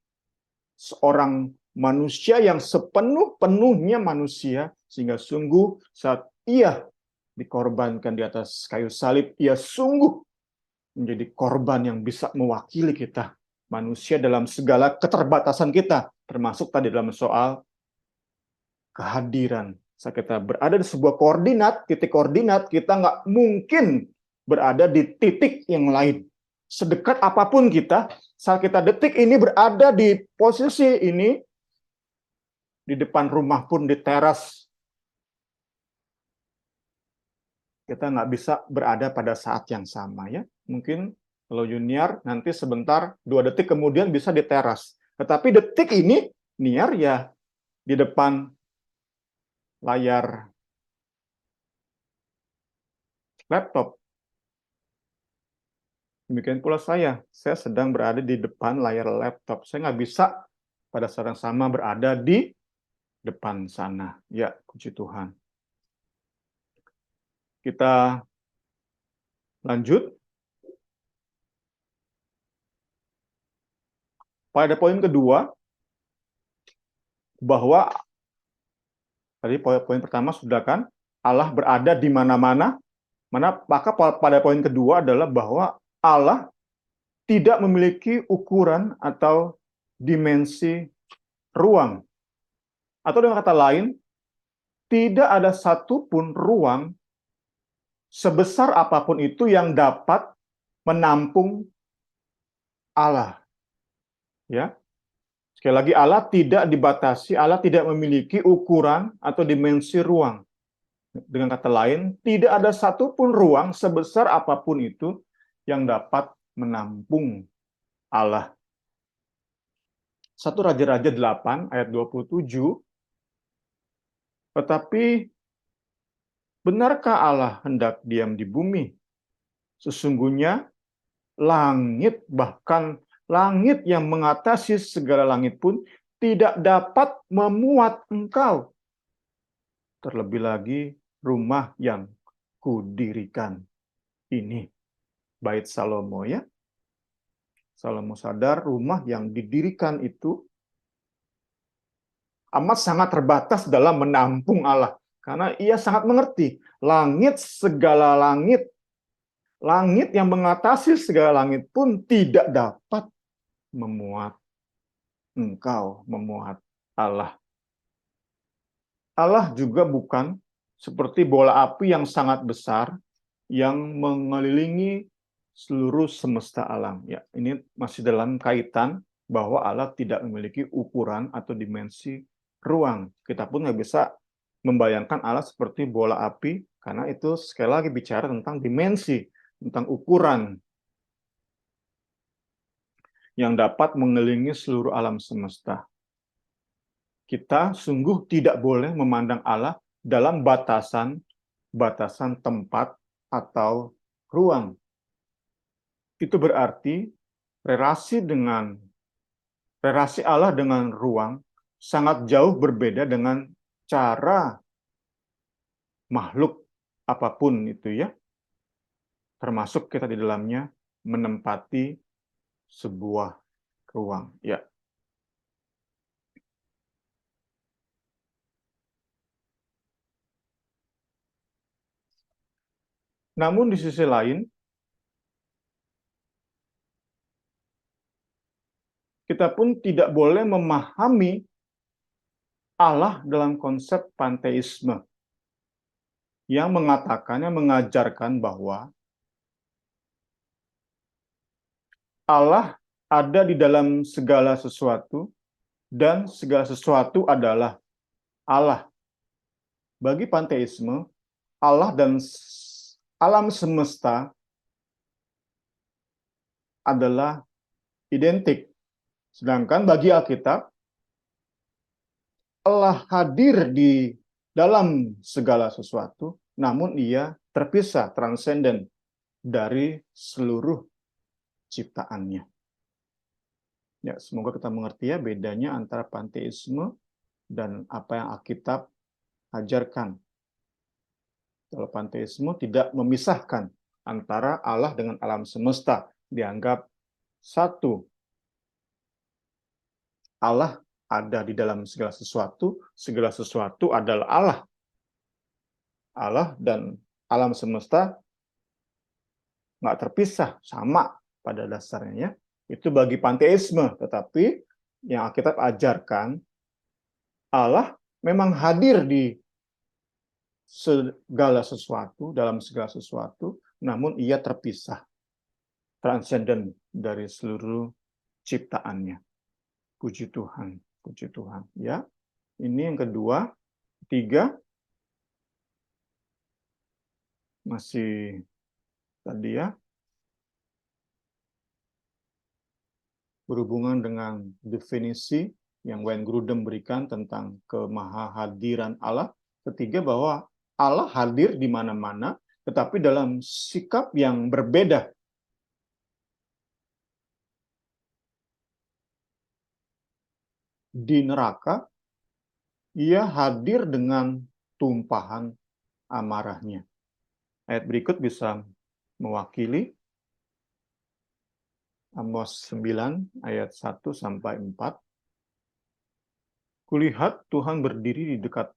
seorang manusia yang sepenuh-penuhnya manusia, sehingga sungguh saat ia dikorbankan di atas kayu salib, ia sungguh menjadi korban yang bisa mewakili kita, manusia dalam segala keterbatasan kita, termasuk tadi dalam soal kehadiran. Saat kita berada di sebuah koordinat, titik koordinat, kita nggak mungkin berada di titik yang lain. Sedekat apapun kita, saat kita detik ini berada di posisi ini, di depan rumah pun, di teras, kita nggak bisa berada pada saat yang sama, ya. Mungkin kalau Junior nanti sebentar, 2 detik kemudian bisa di teras. Tetapi detik ini, Niar ya di depan layar laptop. Demikian pula saya sedang berada di depan layar laptop. Saya nggak bisa pada saat yang sama berada di depan sana. Ya, puji Tuhan. Kita lanjut. Pada poin kedua, bahwa tadi poin pertama sudah kan, Allah berada di mana-mana. Maka pada poin kedua adalah bahwa Allah tidak memiliki ukuran atau dimensi ruang. Atau dengan kata lain, tidak ada satupun ruang sebesar apapun itu yang dapat menampung Allah. Ya. Sekali lagi, Allah tidak dibatasi, Allah tidak memiliki ukuran atau dimensi ruang. Dengan kata lain, tidak ada satupun ruang sebesar apapun itu yang dapat menampung Allah. 1 Raja-Raja 8 ayat 27. Tetapi benarkah Allah hendak diam di bumi? Sesungguhnya langit, bahkan langit yang mengatasi segala langit pun tidak dapat memuat Engkau. Terlebih lagi rumah yang kudirikan ini. Bait Salomo, ya. Salomo sadar rumah yang didirikan itu amat sangat terbatas dalam menampung Allah. Karena ia sangat mengerti, langit, segala langit, langit yang mengatasi segala langit pun tidak dapat memuat Engkau, memuat Allah. Allah juga bukan seperti bola api yang sangat besar yang mengelilingi seluruh semesta alam. Ya, ini masih dalam kaitan bahwa Allah tidak memiliki ukuran atau dimensi ruang. Kita pun nggak bisa membayangkan Allah seperti bola api, karena itu sekali lagi bicara tentang dimensi, tentang ukuran yang dapat mengelilingi seluruh alam semesta. Kita sungguh tidak boleh memandang Allah dalam batasan tempat atau ruang. Itu berarti relasi Allah dengan ruang sangat jauh berbeda dengan cara makhluk apapun itu, ya. Termasuk kita di dalamnya menempati sebuah ruang, ya. Namun di sisi lain, kita pun tidak boleh memahami Allah dalam konsep panteisme yang mengajarkan bahwa Allah ada di dalam segala sesuatu dan segala sesuatu adalah Allah. Bagi panteisme, Allah dan alam semesta adalah identik. Sedangkan bagi Alkitab, Allah hadir di dalam segala sesuatu, namun ia terpisah, transenden dari seluruh ciptaannya. Ya, semoga kita mengerti ya bedanya antara panteisme dan apa yang Alkitab ajarkan. Kalau panteisme tidak memisahkan antara Allah dengan alam semesta, dianggap satu. Allah ada di dalam segala sesuatu adalah Allah. Allah dan alam semesta nggak terpisah, sama pada dasarnya ya. Itu bagi panteisme, tetapi yang Alkitab ajarkan, Allah memang hadir di segala sesuatu, dalam segala sesuatu, namun ia terpisah, transenden dari seluruh ciptaannya. Puji Tuhan, puji Tuhan. Ya, ini yang kedua. Ketiga, masih tadi ya, berhubungan dengan definisi yang Wayne Grudem berikan tentang kemahahadiran Allah. Ketiga, bahwa Allah hadir di mana-mana, tetapi dalam sikap yang berbeda. Di neraka, ia hadir dengan tumpahan amarahnya. Ayat berikut bisa mewakili Amos 9 ayat 1 sampai 4. Kulihat Tuhan berdiri di dekat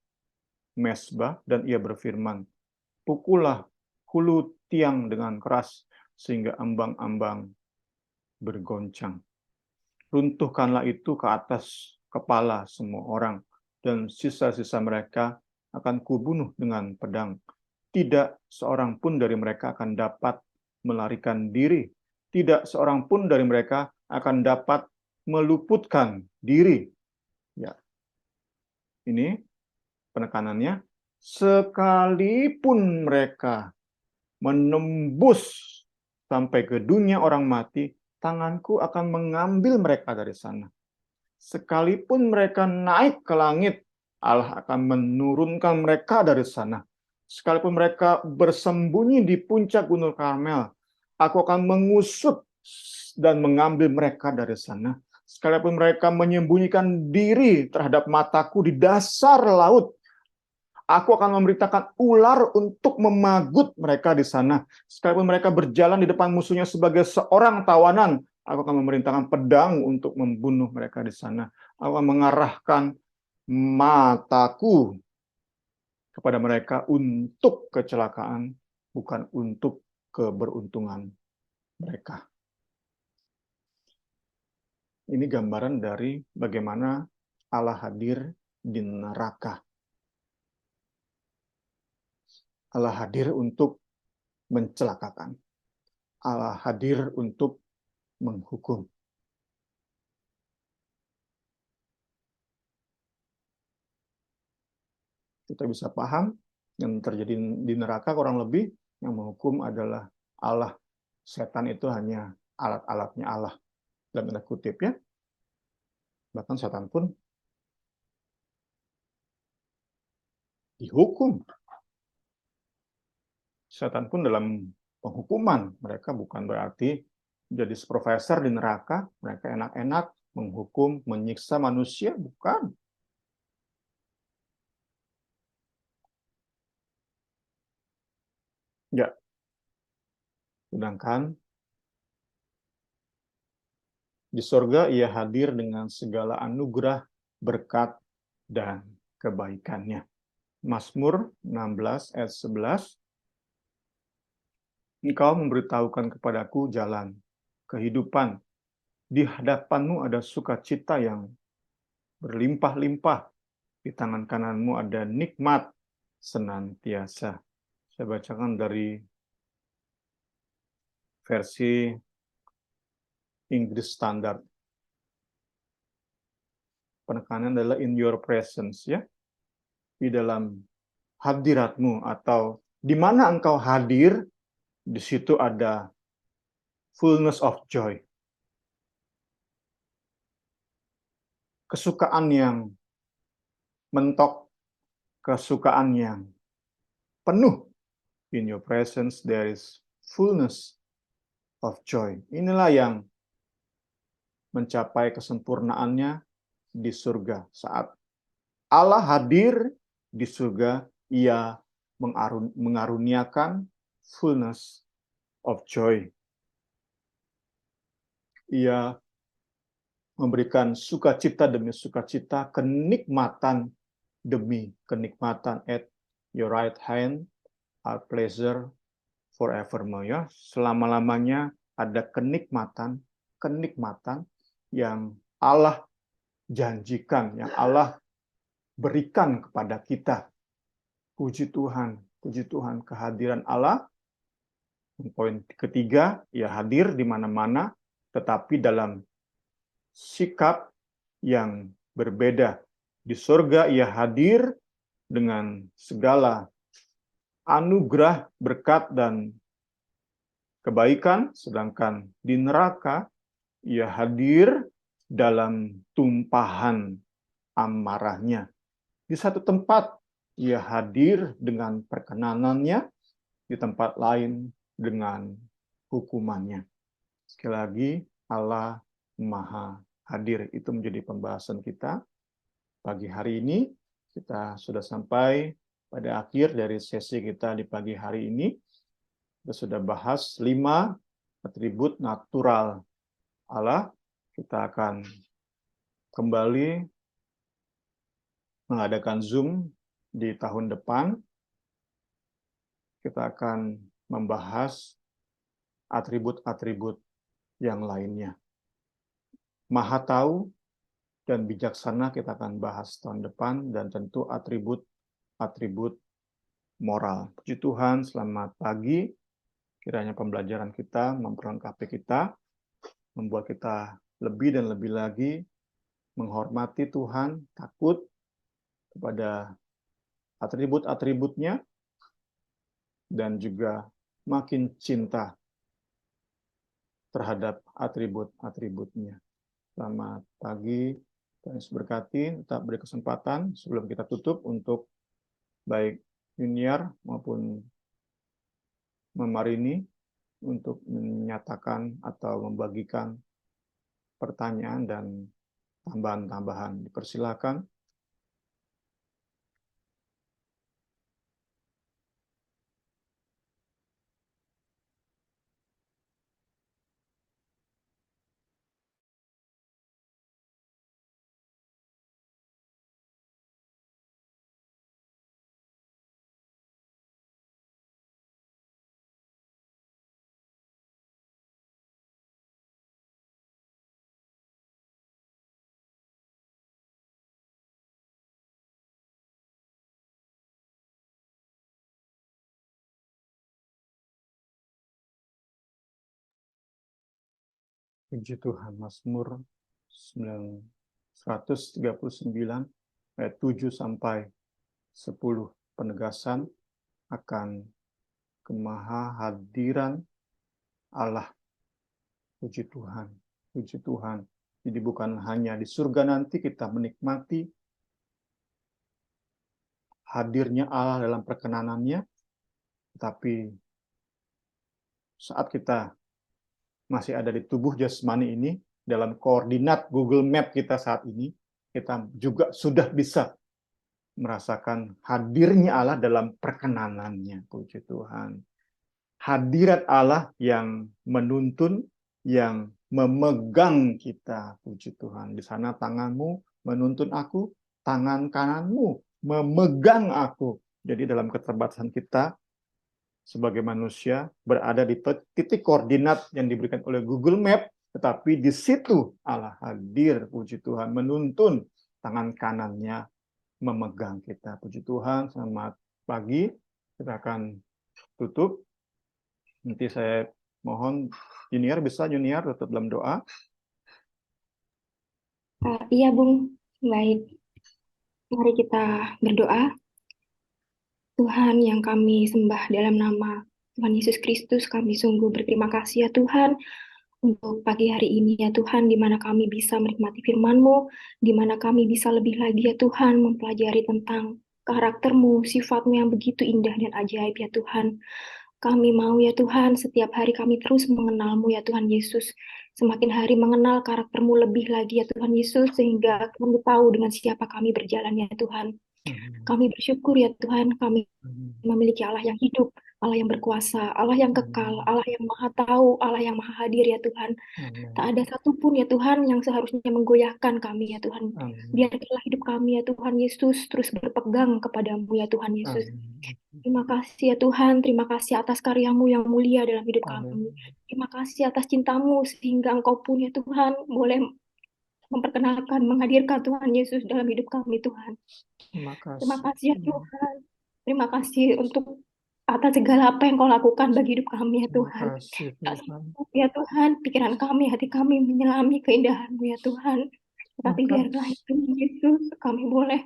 mezbah dan ia berfirman, pukullah hulu tiang dengan keras sehingga ambang-ambang bergoncang. Runtuhkanlah itu ke atas kepala semua orang dan sisa-sisa mereka akan kubunuh dengan pedang. Tidak seorang pun dari mereka akan dapat melarikan diri. Tidak seorang pun dari mereka akan dapat meluputkan diri. Ya. Ini penekanannya. Sekalipun mereka menembus sampai ke dunia orang mati, tanganku akan mengambil mereka dari sana. Sekalipun mereka naik ke langit, Allah akan menurunkan mereka dari sana. Sekalipun mereka bersembunyi di puncak Gunung Karmel, aku akan mengusut dan mengambil mereka dari sana. Sekalipun mereka menyembunyikan diri terhadap mataku di dasar laut, aku akan memerintahkan ular untuk memagut mereka di sana. Sekalipun mereka berjalan di depan musuhnya sebagai seorang tawanan, aku akan memerintahkan pedang untuk membunuh mereka di sana. Aku akan mengarahkan mataku kepada mereka untuk kecelakaan, bukan untuk keberuntungan mereka. Ini gambaran dari bagaimana Allah hadir di neraka. Allah hadir untuk mencelakakan. Allah hadir untuk menghukum. Kita bisa paham yang terjadi di neraka kurang lebih yang menghukum adalah Allah. Setan itu hanya alat-alatnya Allah. Dalam tanda kutip ya. Bahkan setan pun dihukum. Setan pun dalam penghukuman. Mereka bukan berarti jadi profesor di neraka. Mereka enak-enak menghukum, menyiksa manusia. Bukan. Ya. Sedangkan di surga ia hadir dengan segala anugerah, berkat, dan kebaikannya. Mazmur 16 ayat 11. Engkau memberitahukan kepadaku jalan kehidupan. Di hadapanmu ada sukacita yang berlimpah-limpah. Di tangan kananmu ada nikmat senantiasa. Saya bacakan dari versi Inggris Standard. Penekanan adalah in your presence ya. Di dalam hadiratmu atau di mana engkau hadir, Di situ ada fullness of joy. Kesukaan yang mentok, kesukaan yang penuh. In your presence there is fullness of joy. Inilah yang mencapai kesempurnaannya di surga. Saat Allah hadir di surga, Ia mengaruniakan fullness of joy. Ia memberikan sukacita demi sukacita, kenikmatan demi kenikmatan. At your right hand are pleasure forevermore. Ya, selama-lamanya ada kenikmatan yang Allah janjikan, yang Allah berikan kepada kita. Puji Tuhan kehadiran Allah. Poin ketiga, Ia hadir di mana-mana, tetapi dalam sikap yang berbeda. Di surga Ia hadir dengan segala anugerah, berkat, dan kebaikan, sedangkan di neraka Ia hadir dalam tumpahan amarahnya. Di satu tempat Ia hadir dengan perkenanannya, di tempat lain dengan hukumannya. Sekali lagi, Allah Maha Hadir. Itu menjadi pembahasan kita pagi hari ini. Kita sudah sampai pada akhir dari sesi kita di pagi hari ini. Kita sudah bahas 5 atribut natural Allah. Kita akan kembali mengadakan Zoom di tahun depan. Kita akan membahas atribut-atribut yang lainnya. Maha tahu dan bijaksana kita akan bahas tahun depan, dan tentu atribut-atribut moral. Puji Tuhan, selamat pagi. Kiranya pembelajaran kita memperlengkapi kita, membuat kita lebih dan lebih lagi menghormati Tuhan, takut kepada atribut-atributnya, dan juga makin cinta terhadap atribut-atributnya. Selamat pagi, Tuhan Yesus berkati. Tetap beri kesempatan sebelum kita tutup untuk baik Junior maupun Memarini untuk menyatakan atau membagikan pertanyaan dan tambahan-tambahan. Dipersilakan. Puji Tuhan. Mazmur 139 ayat 7 sampai 10, penegasan akan kemahahadiran Allah. Puji Tuhan, puji Tuhan. Jadi bukan hanya di surga nanti kita menikmati hadirnya Allah dalam perkenanannya, tapi saat kita masih ada di tubuh jasmani ini, dalam koordinat Google Map kita saat ini, kita juga sudah bisa merasakan hadirnya Allah dalam perkenanannya. Puji Tuhan. Hadirat Allah yang menuntun, yang memegang kita. Puji Tuhan. Di sana tanganmu menuntun aku, tangan kananmu memegang aku. Jadi dalam keterbatasan kita sebagai manusia berada di titik koordinat yang diberikan oleh Google Map, tetapi di situ Allah hadir, puji Tuhan, menuntun, tangan kanannya memegang kita. Puji Tuhan, selamat pagi. Kita akan tutup. Nanti saya mohon Junior tutup dalam doa. Iya, Bung. Baik. Mari kita berdoa. Tuhan yang kami sembah dalam nama Tuhan Yesus Kristus, kami sungguh berterima kasih ya Tuhan untuk pagi hari ini ya Tuhan, di mana kami bisa menikmati firman-Mu, di mana kami bisa lebih lagi ya Tuhan mempelajari tentang karakter-Mu, sifat-Mu yang begitu indah dan ajaib ya Tuhan. Kami mau ya Tuhan, setiap hari kami terus mengenal-Mu ya Tuhan Yesus. Semakin hari mengenal karakter-Mu lebih lagi ya Tuhan Yesus, sehingga kami tahu dengan siapa kami berjalan ya Tuhan. Kami bersyukur ya Tuhan, kami memiliki Allah yang hidup, Allah yang berkuasa, Allah yang kekal, Allah yang maha tahu, Allah yang maha hadir ya Tuhan. Tak ada satupun ya Tuhan yang seharusnya menggoyahkan kami ya Tuhan. Biarkanlah hidup kami ya Tuhan Yesus terus berpegang kepadamu ya Tuhan Yesus. Terima kasih ya Tuhan, terima kasih atas karya-Mu yang mulia dalam hidup kami. Terima kasih atas cinta-Mu sehingga Engkau pun ya Tuhan boleh memperkenalkan, menghadirkan Tuhan Yesus dalam hidup kami Tuhan. Terima kasih ya Tuhan. Terima kasih untuk atas segala apa yang Kau lakukan bagi hidup kami ya Tuhan. Tak sanggup ya Tuhan, pikiran kami, hati kami menyelami keindahan-Mu ya Tuhan. Tetapi biarlah itu Yesus, kami boleh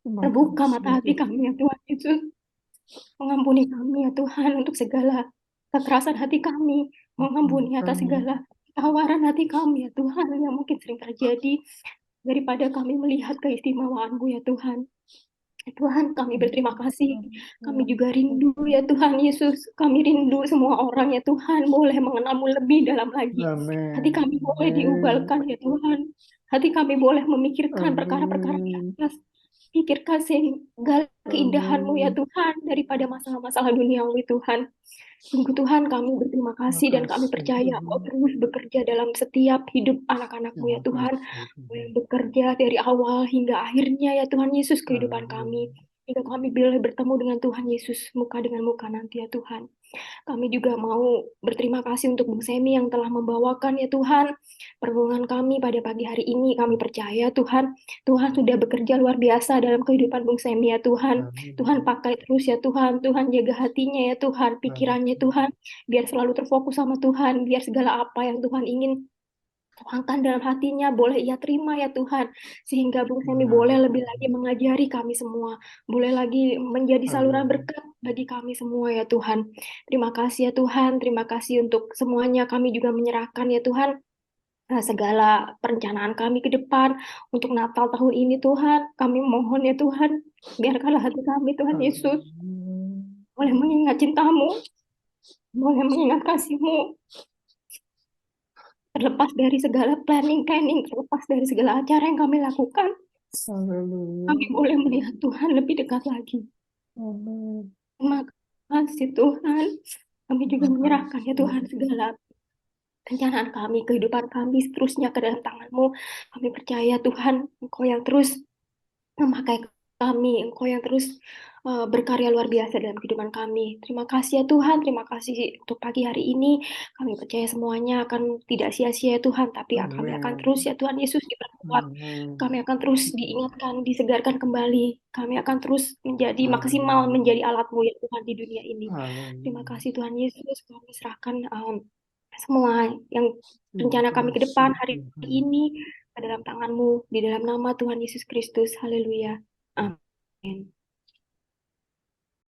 terbuka mata hati kami ya Tuhan Yesus. Mengampuni kami ya Tuhan untuk segala kekerasan hati kami. Mengampuni atas segala tawaran hati kami ya Tuhan yang mungkin sering terjadi daripada kami melihat keistimewaan-Mu ya Tuhan. Tuhan, kami berterima kasih. Kami juga rindu ya Tuhan Yesus. Kami rindu semua orang ya Tuhan boleh mengenal-Mu lebih dalam lagi. Hati kami boleh diubalkan ya Tuhan. Hati kami boleh memikirkan perkara-perkara di atas. Pikirkan segala keindahan-Mu ya Tuhan daripada masalah-masalah duniawi Tuhan. Sungguh Tuhan, kami berterima kasih dan kami percaya Kau terus bekerja dalam setiap hidup anak-anak-Mu ya Tuhan. Kau yang bekerja dari awal hingga akhirnya ya Tuhan Yesus kehidupan kami. Hingga kami boleh bertemu dengan Tuhan Yesus muka dengan muka nanti ya Tuhan. Kami juga mau berterima kasih untuk Bung Semi yang telah membawakan ya Tuhan permohonan kami pada pagi hari ini. Kami percaya Tuhan, Tuhan sudah bekerja luar biasa dalam kehidupan Bung Semi ya Tuhan. Tuhan pakai terus ya Tuhan, Tuhan jaga hatinya ya Tuhan, pikirannya Tuhan, biar selalu terfokus sama Tuhan, biar segala apa yang Tuhan ingin tuangkan dalam hatinya boleh ia terima ya Tuhan, sehingga Bung Semi boleh lebih lagi mengajari kami semua, boleh lagi menjadi saluran berkat bagi kami semua ya Tuhan. Terima kasih ya Tuhan, terima kasih untuk semuanya. Kami juga menyerahkan ya Tuhan segala perencanaan kami ke depan untuk Natal tahun ini Tuhan. Kami mohon ya Tuhan, biarkanlah hati kami Tuhan Yesus boleh mengingat cinta-Mu, boleh mengingat kasih-Mu, terlepas dari segala planning, terlepas dari segala acara yang kami lakukan, kami boleh melihat Tuhan lebih dekat lagi. Terima kasih Tuhan. Kami juga menyerahkan ya Tuhan segala rencana kami, kehidupan kami seterusnya ke dalam tangan-Mu. Kami percaya Tuhan, Engkau yang terus memakai kami, Engkau yang terus berkarya luar biasa dalam kehidupan kami. Terima kasih ya Tuhan, terima kasih untuk pagi hari ini. Kami percaya semuanya akan tidak sia-sia ya Tuhan, tapi kami akan terus ya Tuhan Yesus diperkuat. Kami akan terus diingatkan, disegarkan kembali. Kami akan terus menjadi maksimal, menjadi alat-Mu ya Tuhan di dunia ini. Terima kasih Tuhan Yesus, kami serahkan semua yang rencana kami ke depan hari ini ke dalam tangan-Mu, di dalam nama Tuhan Yesus Kristus. Haleluya. Amin.